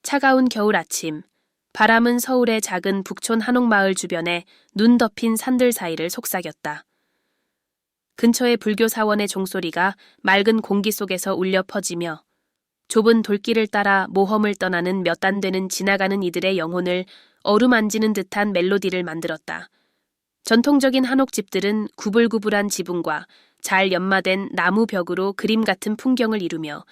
차가운 겨울 아침, 바람은 서울의 작은 북촌 한옥마을 주변에 눈 덮인 산들 사이를 속삭였다. 근처의 불교 사원의 종소리가 맑은 공기 속에서 울려 퍼지며 좁은 돌길을 따라 모험을 떠나는 몇 안 되는 지나가는 이들의 영혼을 어루만지는 듯한 멜로디를 만들었다. 전통적인 한옥집들은 구불구불한 지붕과 잘 연마된 나무 벽으로 그림 같은 풍경을 이루며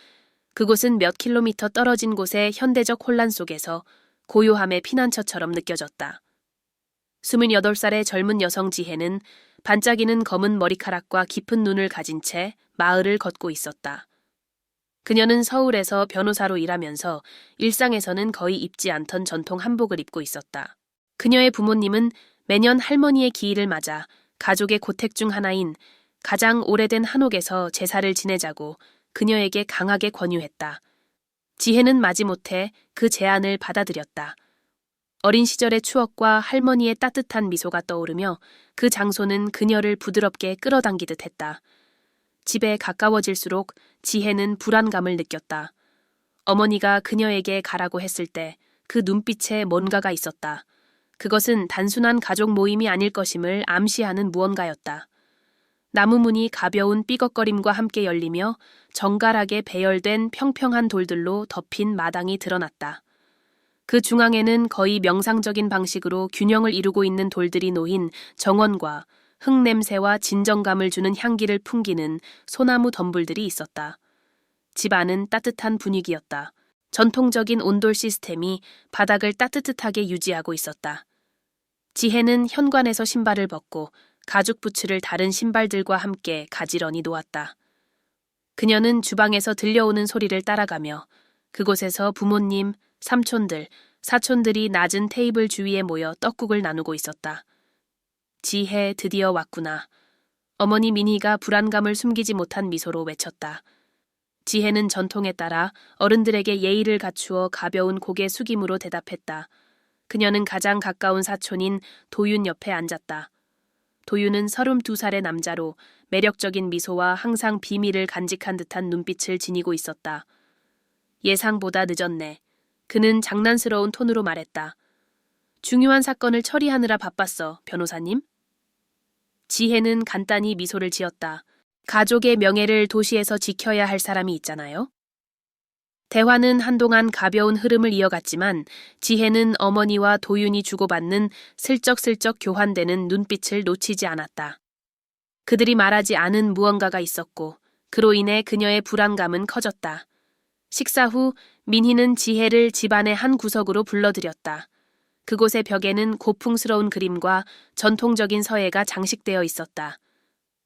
그곳은 몇 킬로미터 떨어진 곳의 현대적 혼란 속에서 고요함의 피난처처럼 느껴졌다. 28살의 젊은 여성 지혜는 반짝이는 검은 머리카락과 깊은 눈을 가진 채 마을을 걷고 있었다. 그녀는 서울에서 변호사로 일하면서 일상에서는 거의 입지 않던 전통 한복을 입고 있었다. 그녀의 부모님은 매년 할머니의 기일을 맞아 가족의 고택 중 하나인 가장 오래된 한옥에서 제사를 지내자고 그녀에게 강하게 권유했다. 지혜는 마지못해 그 제안을 받아들였다. 어린 시절의 추억과 할머니의 따뜻한 미소가 떠오르며 그 장소는 그녀를 부드럽게 끌어당기듯 했다. 집에 가까워질수록 지혜는 불안감을 느꼈다. 어머니가 그녀에게 가라고 했을 때 그 눈빛에 뭔가가 있었다. 그것은 단순한 가족 모임이 아닐 것임을 암시하는 무언가였다. 나무 문이 가벼운 삐걱거림과 함께 열리며 정갈하게 배열된 평평한 돌들로 덮인 마당이 드러났다. 그 중앙에는 거의 명상적인 방식으로 균형을 이루고 있는 돌들이 놓인 정원과 흙냄새와 진정감을 주는 향기를 풍기는 소나무 덤불들이 있었다. 집 안은 따뜻한 분위기였다. 전통적인 온돌 시스템이 바닥을 따뜻하게 유지하고 있었다. 지혜는 현관에서 신발을 벗고 가죽 부츠를 다른 신발들과 함께 가지런히 놓았다. 그녀는 주방에서 들려오는 소리를 따라가며 그곳에서 부모님, 삼촌들, 사촌들이 낮은 테이블 주위에 모여 떡국을 나누고 있었다. 지혜, 드디어 왔구나. 어머니 미니가 불안감을 숨기지 못한 미소로 외쳤다. 지혜는 전통에 따라 어른들에게 예의를 갖추어 가벼운 고개 숙임으로 대답했다. 그녀는 가장 가까운 사촌인 도윤 옆에 앉았다. 도윤은 32살의 남자로 매력적인 미소와 항상 비밀을 간직한 듯한 눈빛을 지니고 있었다. 예상보다 늦었네. 그는 장난스러운 톤으로 말했다. 중요한 사건을 처리하느라 바빴어, 변호사님. 지혜는 간단히 미소를 지었다. 가족의 명예를 도시에서 지켜야 할 사람이 있잖아요. 대화는 한동안 가벼운 흐름을 이어갔지만 지혜는 어머니와 도윤이 주고받는 슬쩍슬쩍 교환되는 눈빛을 놓치지 않았다. 그들이 말하지 않은 무언가가 있었고 그로 인해 그녀의 불안감은 커졌다. 식사 후 민희는 지혜를 집안의 한 구석으로 불러들였다. 그곳의 벽에는 고풍스러운 그림과 전통적인 서예가 장식되어 있었다.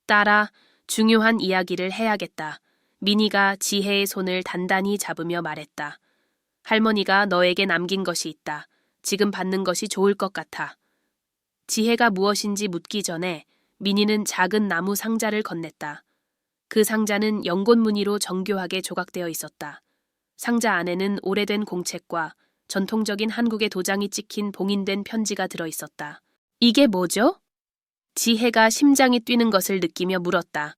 딸아, 중요한 이야기를 해야겠다. 민희가 지혜의 손을 단단히 잡으며 말했다. 할머니가 너에게 남긴 것이 있다. 지금 받는 것이 좋을 것 같아. 지혜가 무엇인지 묻기 전에 민희는 작은 나무 상자를 건넸다. 그 상자는 연꽃 무늬로 정교하게 조각되어 있었다. 상자 안에는 오래된 공책과 전통적인 한국의 도장이 찍힌 봉인된 편지가 들어 있었다. 이게 뭐죠? 지혜가 심장이 뛰는 것을 느끼며 물었다.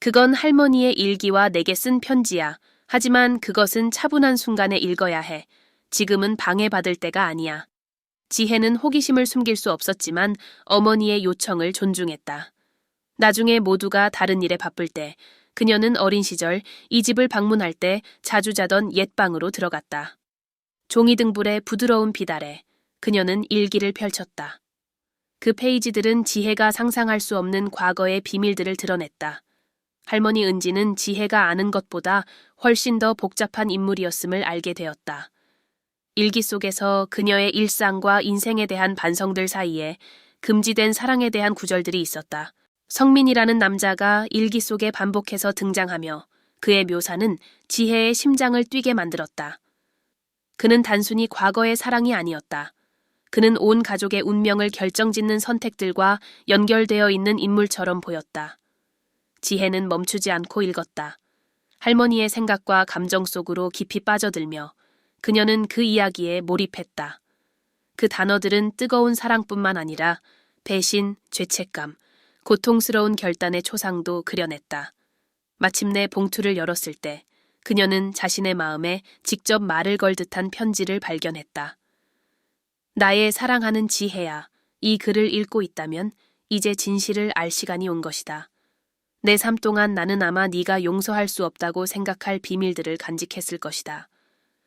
그건 할머니의 일기와 내게 쓴 편지야. 하지만 그것은 차분한 순간에 읽어야 해. 지금은 방해받을 때가 아니야. 지혜는 호기심을 숨길 수 없었지만 어머니의 요청을 존중했다. 나중에 모두가 다른 일에 바쁠 때 그녀는 어린 시절 이 집을 방문할 때 자주 자던 옛방으로 들어갔다. 종이 등불에 부드러운 빛 아래 그녀는 일기를 펼쳤다. 그 페이지들은 지혜가 상상할 수 없는 과거의 비밀들을 드러냈다. 할머니 은지는 지혜가 아는 것보다 훨씬 더 복잡한 인물이었음을 알게 되었다. 일기 속에서 그녀의 일상과 인생에 대한 반성들 사이에 금지된 사랑에 대한 구절들이 있었다. 성민이라는 남자가 일기 속에 반복해서 등장하며 그의 묘사는 지혜의 심장을 뛰게 만들었다. 그는 단순히 과거의 사랑이 아니었다. 그는 온 가족의 운명을 결정짓는 선택들과 연결되어 있는 인물처럼 보였다. 지혜는 멈추지 않고 읽었다. 할머니의 생각과 감정 속으로 깊이 빠져들며 그녀는 그 이야기에 몰입했다. 그 단어들은 뜨거운 사랑뿐만 아니라 배신, 죄책감, 고통스러운 결단의 초상도 그려냈다. 마침내 봉투를 열었을 때 그녀는 자신의 마음에 직접 말을 걸 듯한 편지를 발견했다. 나의 사랑하는 지혜야, 이 글을 읽고 있다면 이제 진실을 알 시간이 온 것이다. 내 삶 동안 나는 아마 네가 용서할 수 없다고 생각할 비밀들을 간직했을 것이다.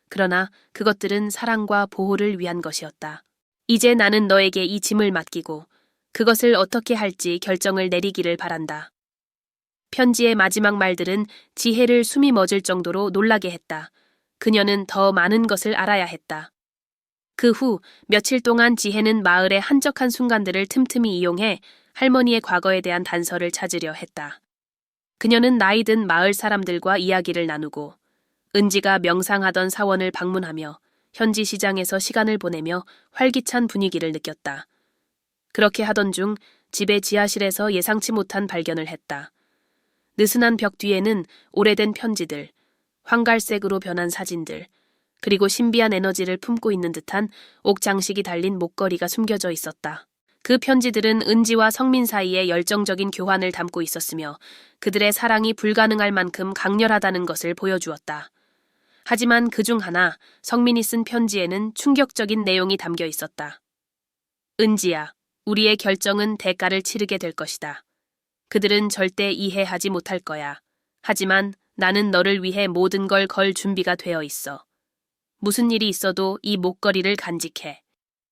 그러나 그것들은 사랑과 보호를 위한 것이었다. 이제 나는 너에게 이 짐을 맡기고 그것을 어떻게 할지 결정을 내리기를 바란다. 편지의 마지막 말들은 지혜를 숨이 멎을 정도로 놀라게 했다. 그녀는 더 많은 것을 알아야 했다. 그 후 며칠 동안 지혜는 마을의 한적한 순간들을 틈틈이 이용해 할머니의 과거에 대한 단서를 찾으려 했다. 그녀는 나이 든 마을 사람들과 이야기를 나누고 은지가 명상하던 사원을 방문하며 현지 시장에서 시간을 보내며 활기찬 분위기를 느꼈다. 그렇게 하던 중 집의 지하실에서 예상치 못한 발견을 했다. 느슨한 벽 뒤에는 오래된 편지들, 황갈색으로 변한 사진들, 그리고 신비한 에너지를 품고 있는 듯한 옥장식이 달린 목걸이가 숨겨져 있었다. 그 편지들은 은지와 성민 사이의 열정적인 교환을 담고 있었으며 그들의 사랑이 불가능할 만큼 강렬하다는 것을 보여주었다. 하지만 그중 하나, 성민이 쓴 편지에는 충격적인 내용이 담겨 있었다. 은지야, 우리의 결정은 대가를 치르게 될 것이다. 그들은 절대 이해하지 못할 거야. 하지만 나는 너를 위해 모든 걸 걸 준비가 되어 있어. 무슨 일이 있어도 이 목걸이를 간직해.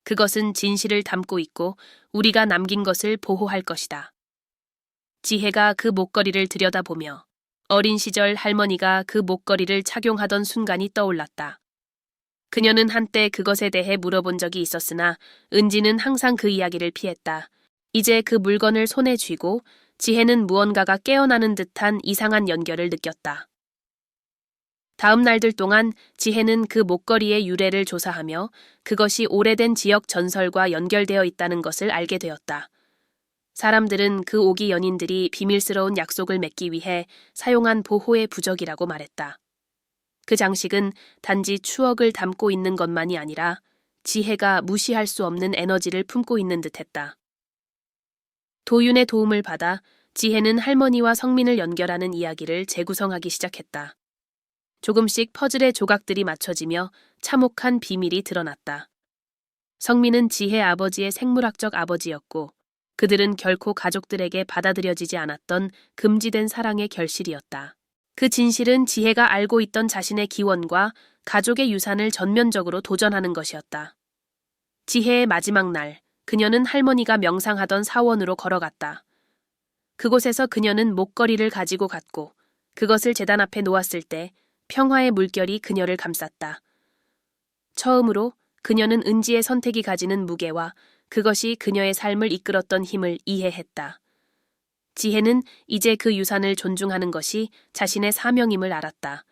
그것은 진실을 담고 있고 우리가 남긴 것을 보호할 것이다. 지혜가 그 목걸이를 들여다보며 어린 시절 할머니가 그 목걸이를 착용하던 순간이 떠올랐다. 그녀는 한때 그것에 대해 물어본 적이 있었으나 은지는 항상 그 이야기를 피했다. 이제 그 물건을 손에 쥐고 지혜는 무언가가 깨어나는 듯한 이상한 연결을 느꼈다. 다음 날들 동안 지혜는 그 목걸이의 유래를 조사하며 그것이 오래된 지역 전설과 연결되어 있다는 것을 알게 되었다. 사람들은 그 오기 연인들이 비밀스러운 약속을 맺기 위해 사용한 보호의 부적이라고 말했다. 그 장식은 단지 추억을 담고 있는 것만이 아니라 지혜가 무시할 수 없는 에너지를 품고 있는 듯했다. 도윤의 도움을 받아 지혜는 할머니와 성민을 연결하는 이야기를 재구성하기 시작했다. 조금씩 퍼즐의 조각들이 맞춰지며 참혹한 비밀이 드러났다. 성민은 지혜 아버지의 생물학적 아버지였고 그들은 결코 가족들에게 받아들여지지 않았던 금지된 사랑의 결실이었다. 그 진실은 지혜가 알고 있던 자신의 기원과 가족의 유산을 전면적으로 도전하는 것이었다. 지혜의 마지막 날, 그녀는 할머니가 명상하던 사원으로 걸어갔다. 그곳에서 그녀는 목걸이를 가지고 갔고 그것을 제단 앞에 놓았을 때 평화의 물결이 그녀를 감쌌다. 처음으로 그녀는 은지의 선택이 가지는 무게와 그것이 그녀의 삶을 이끌었던 힘을 이해했다. 지혜는 이제 그 유산을 존중하는 것이 자신의 사명임을 알았다.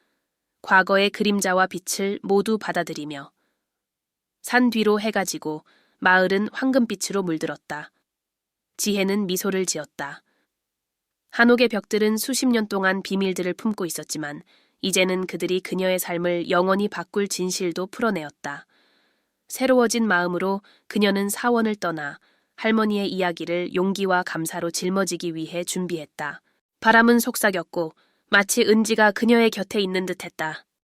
과거의 그림자와 빛을 모두 받아들이며 산 뒤로 해가 지고 마을은 황금빛으로 물들었다. 지혜는 미소를 지었다. 한옥의 벽들은 수십 년 동안 비밀들을 품고 있었지만 이제는 그들이 그녀의 삶을 영원히 바꿀 진실도 풀어내었다. 새로워진 마음으로 그녀는 사원을 떠나 할머니의 이야기를 용기와 감사로 짊어지기 위해 준비했다. 바람은 속삭였고 마치 은지가 그녀의 곁에 있는 듯했다.